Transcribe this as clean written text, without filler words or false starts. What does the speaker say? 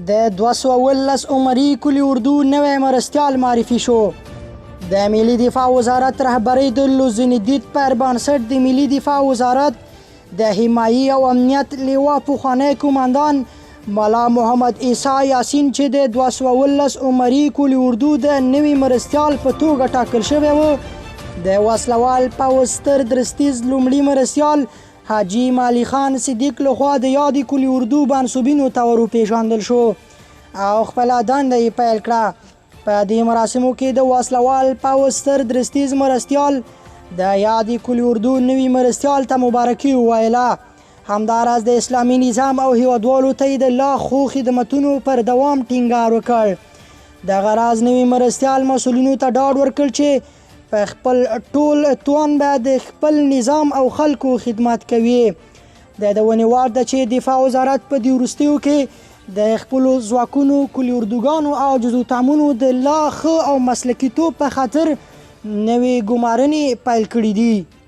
د 217 عمري کلي اردو نوی مرستیال معرفي شو. د ملي دفاع وزارت رهبرۍ د لوزندید پر بنسټ د ملي دفاع وزارت د حمایي او امنیت لیوا پخوانی قوماندان ملا محمد عیسی یاسین چې د 217 عمري کلي اردو د نوي مرستیال په توګه ټاکل شوی و، د وسلوال پوځ ستر درستیز لومړي مرستیال حاجي مالی خان صدیق لخوا د یادې کلي اردو منصوبینو ته وروپېژندل شو او خپله دنده یې پیل کړه. په دې مراسمو کې د وسلوال پوځ ستر درستیز مرستیال د یادې کلي اردو نوي مرستیال ته مبارکي وویله. همداراز د اسلامي نظام او هیوادوالو ته یې د لا ښو خدمتونو پر دوام ټینګار وکړ. دغه راز نوي مرستیال مسؤلینو ته ډاډ ورکړ چې په خپل ټول توان به د خپل نظام او خلکو خدمت کوي. د ونیوار ده چې دفاع وزارت په دې وروستیو کې د خپلو ځواکونو کلي اردوګانو او جزو تامونو د لا ښه او مسلکي توب په خاطر نوې ګمارنې پیل کړي دي.